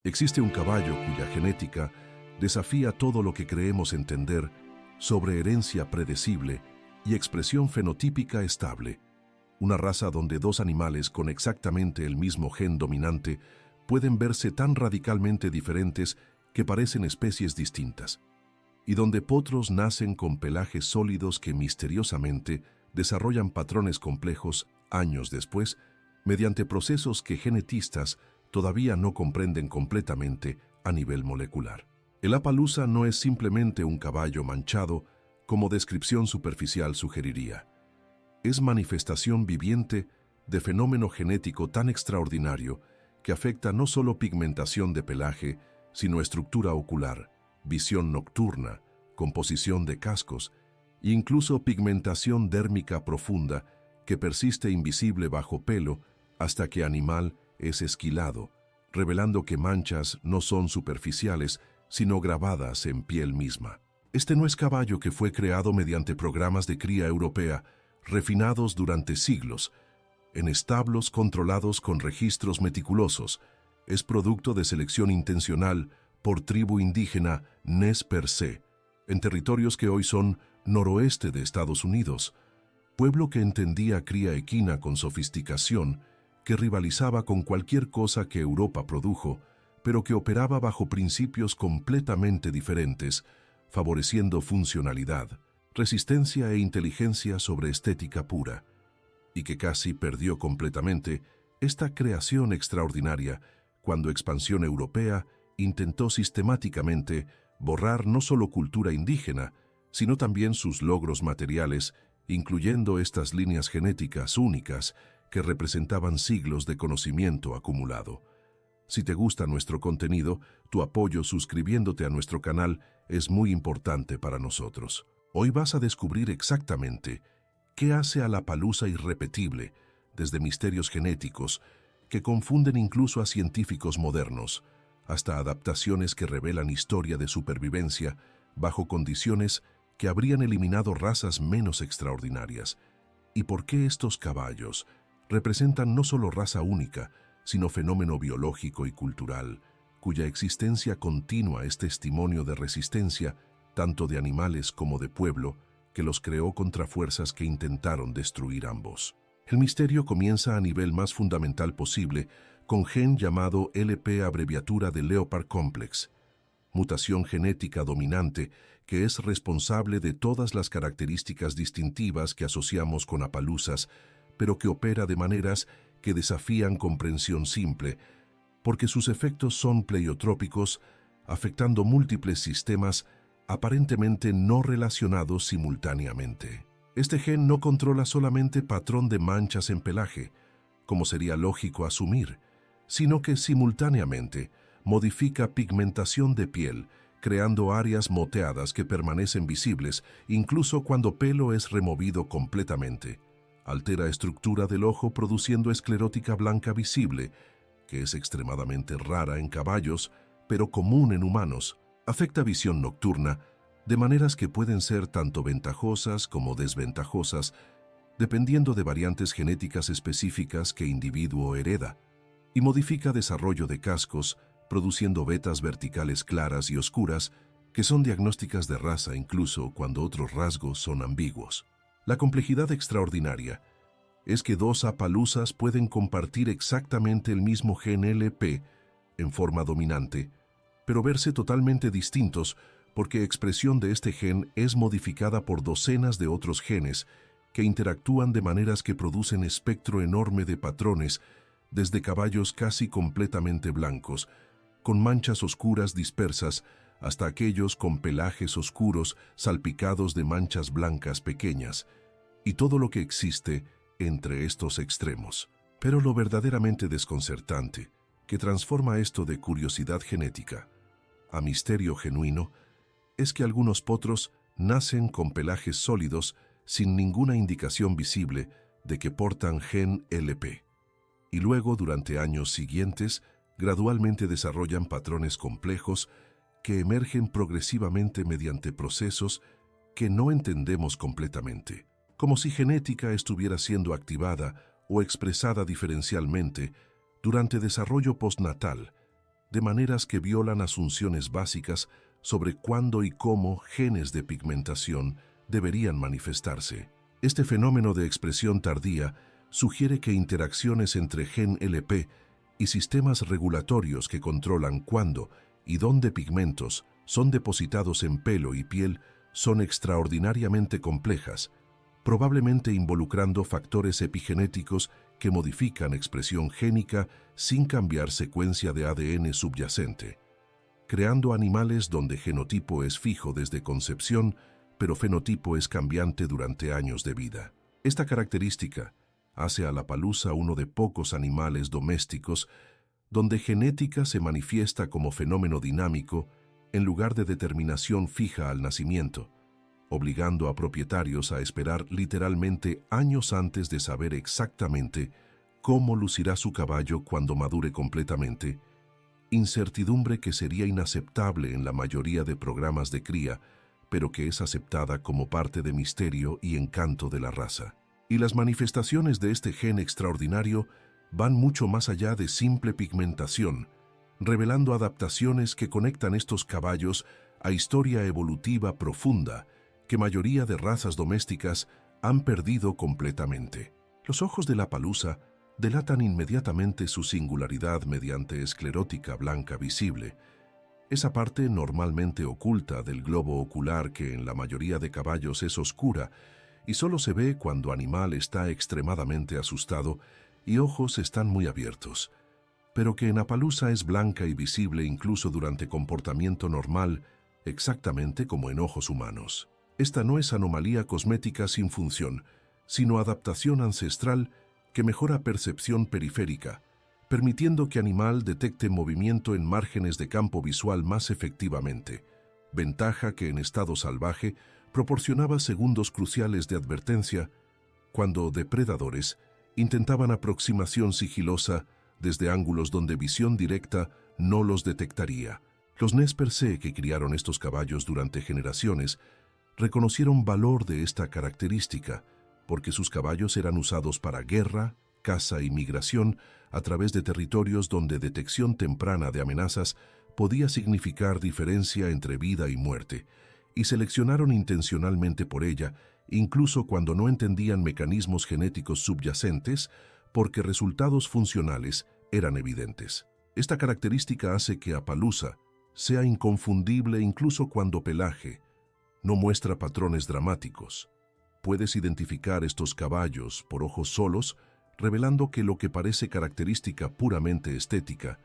Existe un caballo cuya genética desafía todo lo que creemos entender sobre herencia predecible y expresión fenotípica estable. Una raza donde dos animales con exactamente el mismo gen dominante pueden verse tan radicalmente diferentes que parecen especies distintas. Y donde potros nacen con pelajes sólidos que misteriosamente desarrollan patrones complejos años después, mediante procesos que genetistas todavía no comprenden completamente a nivel molecular. El Appaloosa no es simplemente un caballo manchado, como descripción superficial sugeriría. Es manifestación viviente de fenómeno genético tan extraordinario que afecta no solo pigmentación de pelaje, sino estructura ocular, visión nocturna, composición de cascos e incluso pigmentación dérmica profunda que persiste invisible bajo pelo hasta que animal es esquilado, revelando que manchas no son superficiales, sino grabadas en piel misma. Este no es caballo que fue creado mediante programas de cría europea, refinados durante siglos, en establos controlados con registros meticulosos. Es producto de selección intencional por tribu indígena Nez Percé, en territorios que hoy son noroeste de Estados Unidos, pueblo que entendía cría equina con sofisticación, que rivalizaba con cualquier cosa que Europa produjo, pero que operaba bajo principios completamente diferentes, favoreciendo funcionalidad, resistencia e inteligencia sobre estética pura, y que casi perdió completamente esta creación extraordinaria cuando expansión europea intentó sistemáticamente borrar no solo cultura indígena, sino también sus logros materiales, incluyendo estas líneas genéticas únicas que representaban siglos de conocimiento acumulado. Si te gusta nuestro contenido, tu apoyo suscribiéndote a nuestro canal es muy importante para nosotros. Hoy vas a descubrir exactamente qué hace a la Appaloosa irrepetible, desde misterios genéticos que confunden incluso a científicos modernos, hasta adaptaciones que revelan historia de supervivencia bajo condiciones que habrían eliminado razas menos extraordinarias. ¿Y por qué estos caballos representan no solo raza única, sino fenómeno biológico y cultural, cuya existencia continua es testimonio de resistencia tanto de animales como de pueblo, que los creó contra fuerzas que intentaron destruir ambos? El misterio comienza a nivel más fundamental posible, con gen llamado LP, abreviatura de Leopard Complex, mutación genética dominante que es responsable de todas las características distintivas que asociamos con Appaloosas, pero que opera de maneras que desafían comprensión simple, porque sus efectos son pleiotrópicos, afectando múltiples sistemas aparentemente no relacionados simultáneamente. Este gen no controla solamente patrón de manchas en pelaje, como sería lógico asumir, sino que simultáneamente modifica pigmentación de piel, creando áreas moteadas que permanecen visibles incluso cuando pelo es removido completamente. Altera estructura del ojo produciendo esclerótica blanca visible, que es extremadamente rara en caballos, pero común en humanos. Afecta visión nocturna, de maneras que pueden ser tanto ventajosas como desventajosas, dependiendo de variantes genéticas específicas que individuo hereda. Y modifica desarrollo de cascos, produciendo vetas verticales claras y oscuras, que son diagnósticas de raza incluso cuando otros rasgos son ambiguos. La complejidad extraordinaria es que dos Appaloosas pueden compartir exactamente el mismo gen LP en forma dominante, pero verse totalmente distintos porque expresión de este gen es modificada por docenas de otros genes que interactúan de maneras que producen espectro enorme de patrones, desde caballos casi completamente blancos, con manchas oscuras dispersas, hasta aquellos con pelajes oscuros salpicados de manchas blancas pequeñas, y todo lo que existe entre estos extremos. Pero lo verdaderamente desconcertante, que transforma esto de curiosidad genética a misterio genuino, es que algunos potros nacen con pelajes sólidos sin ninguna indicación visible de que portan gen LP, y luego durante años siguientes gradualmente desarrollan patrones complejos que emergen progresivamente mediante procesos que no entendemos completamente, como si genética estuviera siendo activada o expresada diferencialmente durante desarrollo postnatal, de maneras que violan asunciones básicas sobre cuándo y cómo genes de pigmentación deberían manifestarse. Este fenómeno de expresión tardía sugiere que interacciones entre gen LP y sistemas regulatorios que controlan cuándo y dónde pigmentos son depositados en pelo y piel son extraordinariamente complejas, probablemente involucrando factores epigenéticos que modifican expresión génica sin cambiar secuencia de ADN subyacente, creando animales donde genotipo es fijo desde concepción, pero fenotipo es cambiante durante años de vida. Esta característica hace a la palusa uno de pocos animales domésticos donde genética se manifiesta como fenómeno dinámico en lugar de determinación fija al nacimiento, obligando a propietarios a esperar literalmente años antes de saber exactamente cómo lucirá su caballo cuando madure completamente, incertidumbre que sería inaceptable en la mayoría de programas de cría, pero que es aceptada como parte de misterio y encanto de la raza. Y las manifestaciones de este gen extraordinario van mucho más allá de simple pigmentación, revelando adaptaciones que conectan estos caballos a historia evolutiva profunda que mayoría de razas domésticas han perdido completamente. Los ojos de la palusa delatan inmediatamente su singularidad mediante esclerótica blanca visible, esa parte normalmente oculta del globo ocular que en la mayoría de caballos es oscura y solo se ve cuando animal está extremadamente asustado y ojos están muy abiertos, pero que en Appaloosa es blanca y visible incluso durante comportamiento normal, exactamente como en ojos humanos. Esta no es anomalía cosmética sin función, sino adaptación ancestral que mejora percepción periférica, permitiendo que animal detecte movimiento en márgenes de campo visual más efectivamente, ventaja que en estado salvaje proporcionaba segundos cruciales de advertencia cuando depredadores intentaban aproximación sigilosa desde ángulos donde visión directa no los detectaría. Los Nez Percé que criaron estos caballos durante generaciones reconocieron valor de esta característica porque sus caballos eran usados para guerra, caza y migración a través de territorios donde detección temprana de amenazas podía significar diferencia entre vida y muerte, y seleccionaron intencionalmente por ella, incluso cuando no entendían mecanismos genéticos subyacentes, porque resultados funcionales eran evidentes. Esta característica hace que Appaloosa sea inconfundible incluso cuando pelaje no muestra patrones dramáticos. Puedes identificar estos caballos por ojos solos, revelando que lo que parece característica puramente estética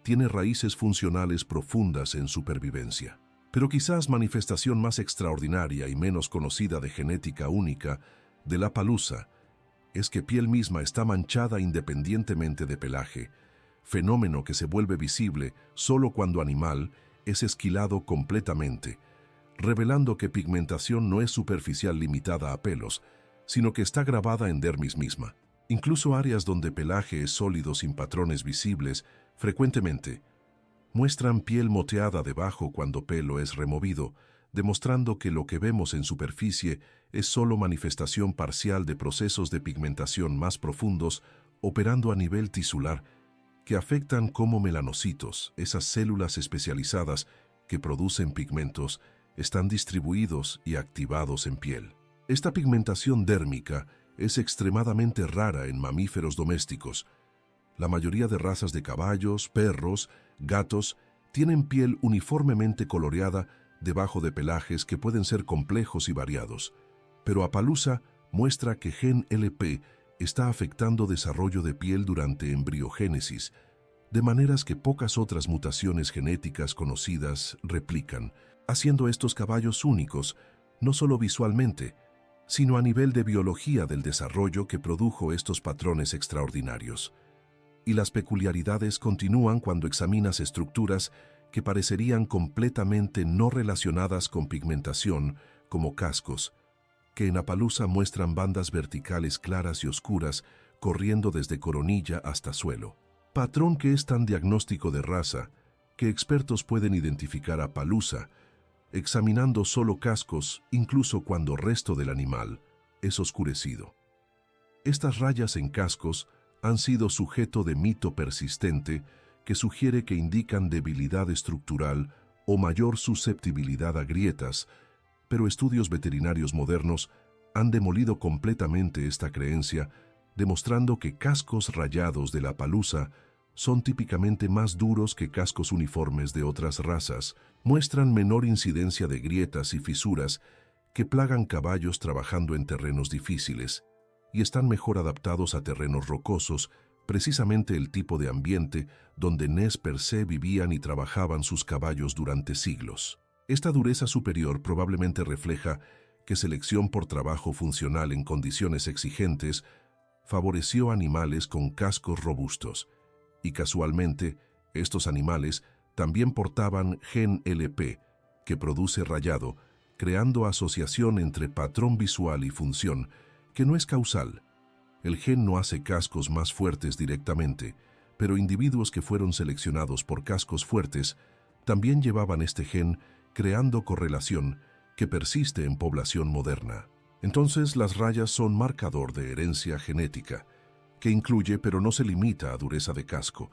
tiene raíces funcionales profundas en supervivencia. Pero quizás manifestación más extraordinaria y menos conocida de genética única de la palusa es que piel misma está manchada independientemente de pelaje, fenómeno que se vuelve visible solo cuando animal es esquilado completamente, revelando que pigmentación no es superficial limitada a pelos, sino que está grabada en dermis misma. Incluso áreas donde pelaje es sólido sin patrones visibles, frecuentemente muestran piel moteada debajo cuando pelo es removido, demostrando que lo que vemos en superficie es solo manifestación parcial de procesos de pigmentación más profundos operando a nivel tisular que afectan como melanocitos, esas células especializadas que producen pigmentos, están distribuidos y activados en piel. Esta pigmentación dérmica es extremadamente rara en mamíferos domésticos. La mayoría de razas de caballos, perros, gatos tienen piel uniformemente coloreada debajo de pelajes que pueden ser complejos y variados, pero Appaloosa muestra que gen LP está afectando desarrollo de piel durante embriogénesis, de maneras que pocas otras mutaciones genéticas conocidas replican, haciendo estos caballos únicos, no solo visualmente, sino a nivel de biología del desarrollo que produjo estos patrones extraordinarios. Y las peculiaridades continúan cuando examinas estructuras que parecerían completamente no relacionadas con pigmentación, como cascos, que en Appaloosa muestran bandas verticales claras y oscuras corriendo desde coronilla hasta suelo. Patrón que es tan diagnóstico de raza que expertos pueden identificar a Appaloosa examinando solo cascos, incluso cuando el resto del animal es oscurecido. Estas rayas en cascos han sido sujeto de mito persistente que sugiere que indican debilidad estructural o mayor susceptibilidad a grietas, pero estudios veterinarios modernos han demolido completamente esta creencia, demostrando que cascos rayados de la Appaloosa son típicamente más duros que cascos uniformes de otras razas, muestran menor incidencia de grietas y fisuras que plagan caballos trabajando en terrenos difíciles, y están mejor adaptados a terrenos rocosos, precisamente el tipo de ambiente donde Nez Percé vivían y trabajaban sus caballos durante siglos. Esta dureza superior probablemente refleja que selección por trabajo funcional en condiciones exigentes favoreció animales con cascos robustos, y casualmente estos animales también portaban gen LP, que produce rayado, creando asociación entre patrón visual y función, que no es causal. El gen no hace cascos más fuertes directamente, pero individuos que fueron seleccionados por cascos fuertes también llevaban este gen, creando correlación que persiste en población moderna. Entonces, las rayas son marcador de herencia genética, que incluye pero no se limita a dureza de casco,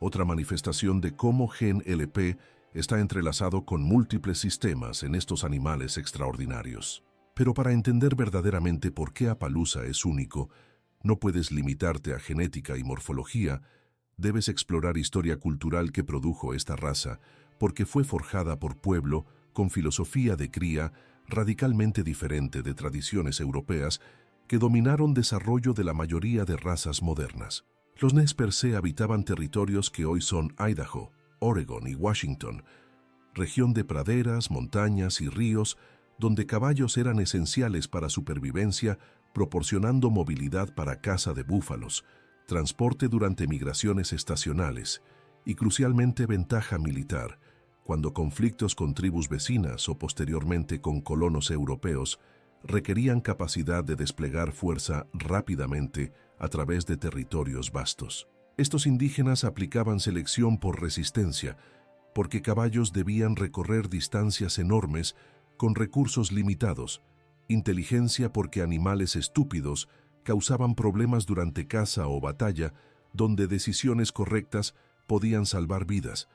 otra manifestación de cómo gen LP está entrelazado con múltiples sistemas en estos animales extraordinarios. Pero para entender verdaderamente por qué Appaloosa es único, no puedes limitarte a genética y morfología, debes explorar historia cultural que produjo esta raza, porque fue forjada por pueblo con filosofía de cría radicalmente diferente de tradiciones europeas que dominaron desarrollo de la mayoría de razas modernas. Los Nez Percé habitaban territorios que hoy son Idaho, Oregon y Washington, región de praderas, montañas y ríos, donde caballos eran esenciales para supervivencia, proporcionando movilidad para caza de búfalos, transporte durante migraciones estacionales y, crucialmente, ventaja militar, cuando conflictos con tribus vecinas o posteriormente con colonos europeos requerían capacidad de desplegar fuerza rápidamente a través de territorios vastos. Estos indígenas aplicaban selección por resistencia, porque caballos debían recorrer distancias enormes con recursos limitados, inteligencia porque animales estúpidos causaban problemas durante caza o batalla donde decisiones correctas podían salvar vidas,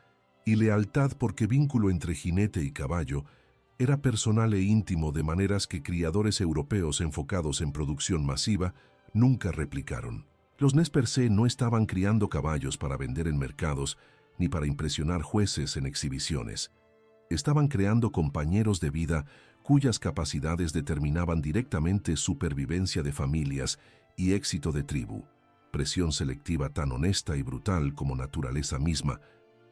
y lealtad porque vínculo entre jinete y caballo era personal e íntimo de maneras que criadores europeos enfocados en producción masiva nunca replicaron. Los Nez Percé no estaban criando caballos para vender en mercados ni para impresionar jueces en exhibiciones. Estaban creando compañeros de vida cuyas capacidades determinaban directamente supervivencia de familias y éxito de tribu, presión selectiva tan honesta y brutal como naturaleza misma,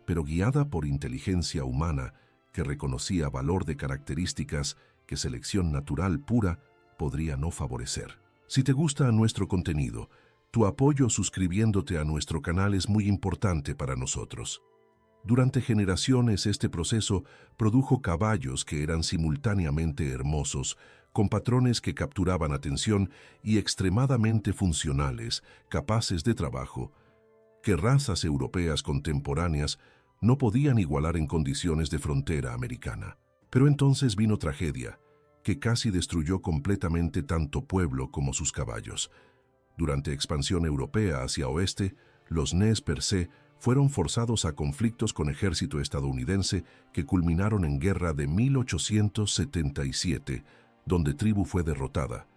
pero guiada por inteligencia humana que reconocía valor de características que selección natural pura podría no favorecer. Si te gusta nuestro contenido, tu apoyo suscribiéndote a nuestro canal es muy importante para nosotros. Durante generaciones este proceso produjo caballos que eran simultáneamente hermosos, con patrones que capturaban atención y extremadamente funcionales, capaces de trabajo, que razas europeas contemporáneas no podían igualar en condiciones de frontera americana. Pero entonces vino tragedia, que casi destruyó completamente tanto pueblo como sus caballos. Durante expansión europea hacia oeste, los Nez Percé fueron forzados a conflictos con ejército estadounidense que culminaron en guerra de 1877, donde tribu fue derrotada,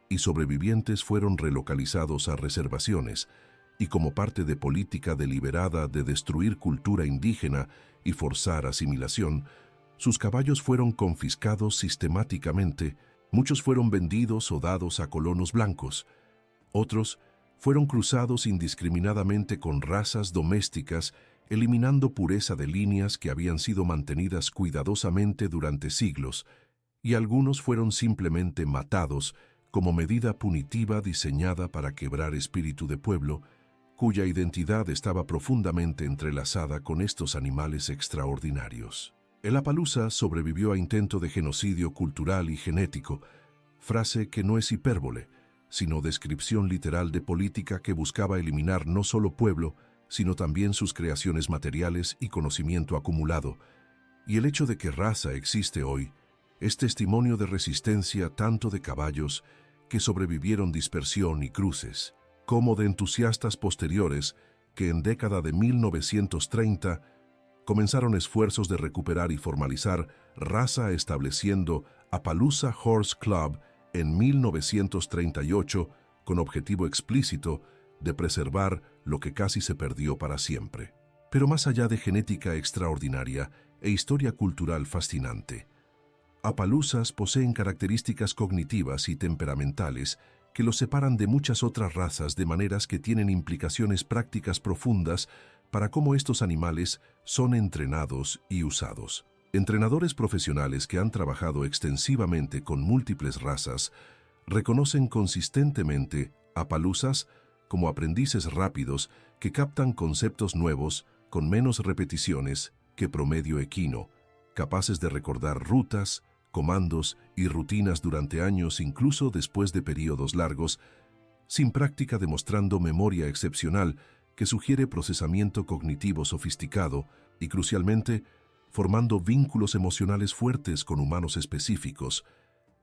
y sobrevivientes fueron relocalizados a reservaciones, y como parte de política deliberada de destruir cultura indígena y forzar asimilación, sus caballos fueron confiscados sistemáticamente, muchos fueron vendidos o dados a colonos blancos, otros fueron cruzados indiscriminadamente con razas domésticas, eliminando pureza de líneas que habían sido mantenidas cuidadosamente durante siglos, y algunos fueron simplemente matados como medida punitiva diseñada para quebrar espíritu de pueblo, cuya identidad estaba profundamente entrelazada con estos animales extraordinarios. El Appaloosa sobrevivió a intento de genocidio cultural y genético, frase que no es hipérbole, sino descripción literal de política que buscaba eliminar no solo pueblo, sino también sus creaciones materiales y conocimiento acumulado. Y el hecho de que raza existe hoy es testimonio de resistencia tanto de caballos que sobrevivieron dispersión y cruces, como de entusiastas posteriores que en década de 1930 comenzaron esfuerzos de recuperar y formalizar raza estableciendo Appaloosa Horse Club en 1938 con objetivo explícito de preservar lo que casi se perdió para siempre. Pero más allá de genética extraordinaria e historia cultural fascinante, Appaloosas poseen características cognitivas y temperamentales que los separan de muchas otras razas de maneras que tienen implicaciones prácticas profundas para cómo estos animales son entrenados y usados. Entrenadores profesionales que han trabajado extensivamente con múltiples razas reconocen consistentemente Appaloosas como aprendices rápidos que captan conceptos nuevos con menos repeticiones que promedio equino, capaces de recordar rutas, comandos y rutinas durante años incluso después de periodos largos, sin práctica demostrando memoria excepcional que sugiere procesamiento cognitivo sofisticado y, crucialmente, formando vínculos emocionales fuertes con humanos específicos,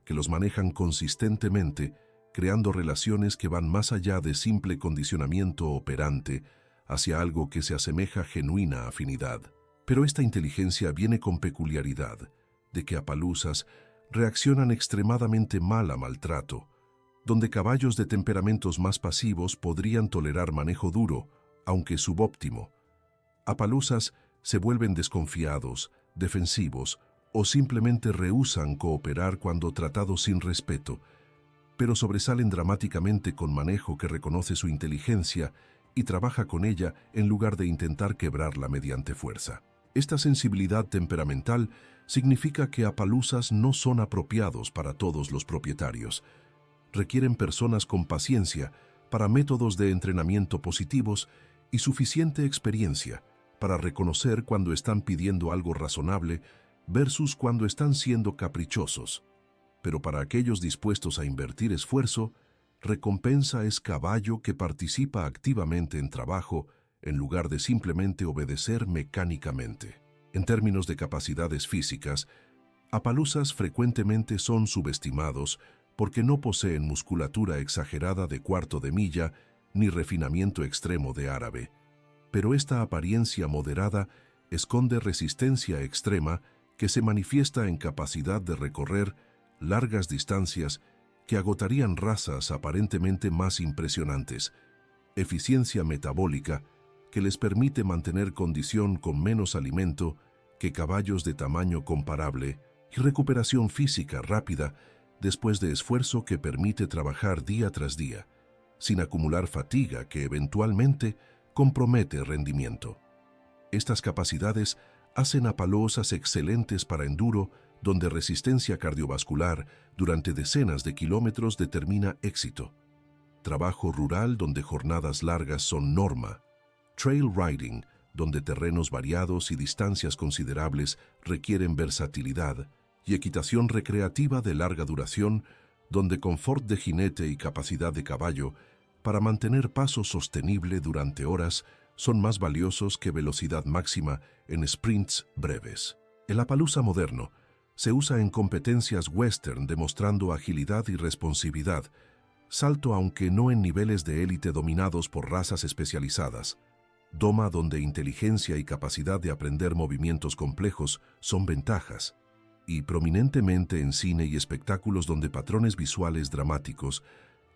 que los manejan consistentemente, creando relaciones que van más allá de simple condicionamiento operante hacia algo que se asemeja a genuina afinidad. Pero esta inteligencia viene con peculiaridad, de que Appaloosas reaccionan extremadamente mal a maltrato, donde caballos de temperamentos más pasivos podrían tolerar manejo duro, aunque subóptimo. Appaloosas se vuelven desconfiados, defensivos o simplemente rehúsan cooperar cuando tratados sin respeto, pero sobresalen dramáticamente con manejo que reconoce su inteligencia y trabaja con ella en lugar de intentar quebrarla mediante fuerza. Esta sensibilidad temperamental significa que Appaloosas no son apropiados para todos los propietarios. Requieren personas con paciencia para métodos de entrenamiento positivos y suficiente experiencia para reconocer cuando están pidiendo algo razonable versus cuando están siendo caprichosos. Pero para aquellos dispuestos a invertir esfuerzo, recompensa es caballo que participa activamente en trabajo en lugar de simplemente obedecer mecánicamente. En términos de capacidades físicas, Appaloosas frecuentemente son subestimados porque no poseen musculatura exagerada de cuarto de milla ni refinamiento extremo de árabe. Pero esta apariencia moderada esconde resistencia extrema que se manifiesta en capacidad de recorrer largas distancias que agotarían razas aparentemente más impresionantes, eficiencia metabólica que les permite mantener condición con menos alimento que caballos de tamaño comparable y recuperación física rápida después de esfuerzo que permite trabajar día tras día, sin acumular fatiga que eventualmente compromete rendimiento. Estas capacidades hacen Appaloosas excelentes para enduro, donde resistencia cardiovascular durante decenas de kilómetros determina éxito. Trabajo rural donde jornadas largas son norma. Trail riding, donde terrenos variados y distancias considerables requieren versatilidad. Y equitación recreativa de larga duración, donde confort de jinete y capacidad de caballo para mantener paso sostenible durante horas son más valiosos que velocidad máxima en sprints breves. El Appaloosa moderno se usa en competencias western demostrando agilidad y responsividad, salto aunque no en niveles de élite dominados por razas especializadas, doma donde inteligencia y capacidad de aprender movimientos complejos son ventajas, y prominentemente en cine y espectáculos donde patrones visuales dramáticos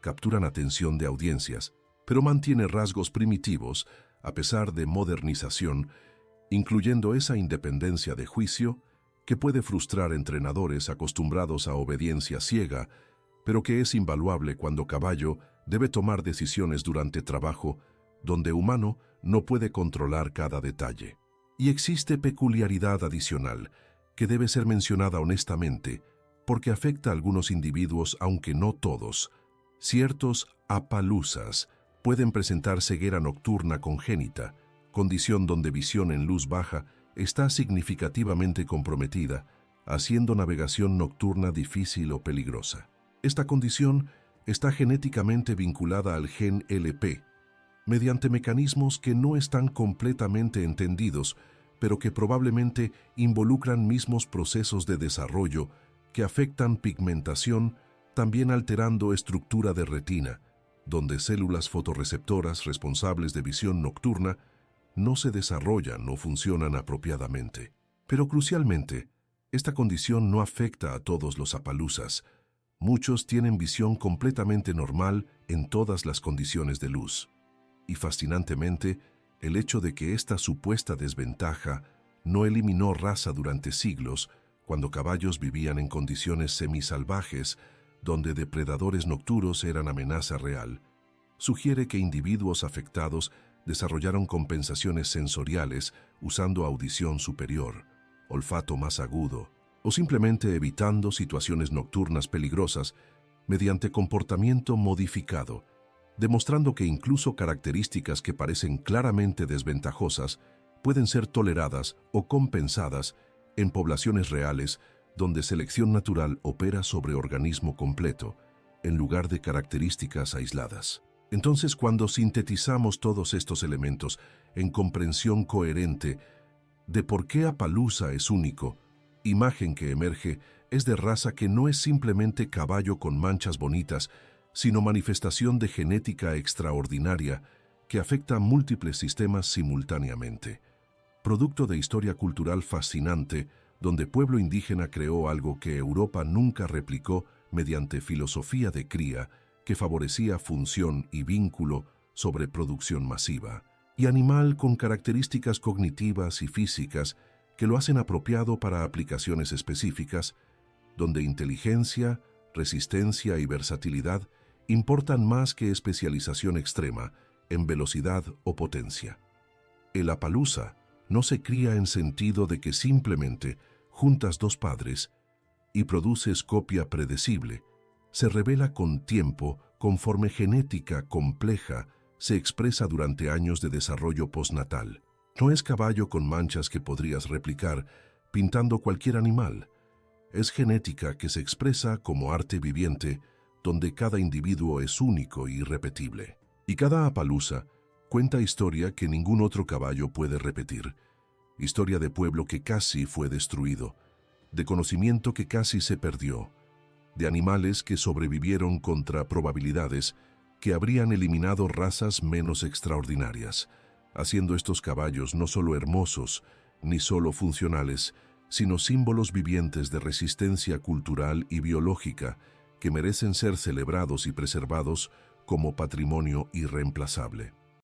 capturan atención de audiencias, pero mantiene rasgos primitivos a pesar de modernización, incluyendo esa independencia de juicio que puede frustrar entrenadores acostumbrados a obediencia ciega, pero que es invaluable cuando caballo debe tomar decisiones durante trabajo donde humano no puede controlar cada detalle. Y existe peculiaridad adicional que debe ser mencionada honestamente porque afecta a algunos individuos, aunque no todos. Ciertos Appaloosas pueden presentar ceguera nocturna congénita, condición donde visión en luz baja está significativamente comprometida, haciendo navegación nocturna difícil o peligrosa. Esta condición está genéticamente vinculada al gen LP, mediante mecanismos que no están completamente entendidos, pero que probablemente involucran mismos procesos de desarrollo que afectan pigmentación, también alterando estructura de retina, donde células fotorreceptoras responsables de visión nocturna no se desarrollan o funcionan apropiadamente. Pero crucialmente, esta condición no afecta a todos los apaluzas. Muchos tienen visión completamente normal en todas las condiciones de luz. Y fascinantemente, el hecho de que esta supuesta desventaja no eliminó raza durante siglos, cuando caballos vivían en condiciones semisalvajes, donde depredadores nocturnos eran amenaza real, sugiere que individuos afectados desarrollaron compensaciones sensoriales usando audición superior, olfato más agudo, o simplemente evitando situaciones nocturnas peligrosas mediante comportamiento modificado, demostrando que incluso características que parecen claramente desventajosas pueden ser toleradas o compensadas en poblaciones reales donde selección natural opera sobre organismo completo, en lugar de características aisladas. Entonces, cuando sintetizamos todos estos elementos en comprensión coherente de por qué Appaloosa es único, imagen que emerge es de raza que no es simplemente caballo con manchas bonitas, sino manifestación de genética extraordinaria que afecta a múltiples sistemas simultáneamente. Producto de historia cultural fascinante, donde pueblo indígena creó algo que Europa nunca replicó mediante filosofía de cría que favorecía función y vínculo sobre producción masiva, y animal con características cognitivas y físicas que lo hacen apropiado para aplicaciones específicas, donde inteligencia, resistencia y versatilidad importan más que especialización extrema en velocidad o potencia. El Appaloosa no se cría en sentido de que simplemente juntas dos padres y produces copia predecible. Se revela con tiempo conforme genética compleja se expresa durante años de desarrollo postnatal. No es caballo con manchas que podrías replicar pintando cualquier animal. Es genética que se expresa como arte viviente, donde cada individuo es único y irrepetible. Y cada Appaloosa cuenta historia que ningún otro caballo puede repetir. Historia de pueblo que casi fue destruido, de conocimiento que casi se perdió, de animales que sobrevivieron contra probabilidades que habrían eliminado razas menos extraordinarias, haciendo estos caballos no solo hermosos, ni solo funcionales, sino símbolos vivientes de resistencia cultural y biológica que merecen ser celebrados y preservados como patrimonio irreemplazable.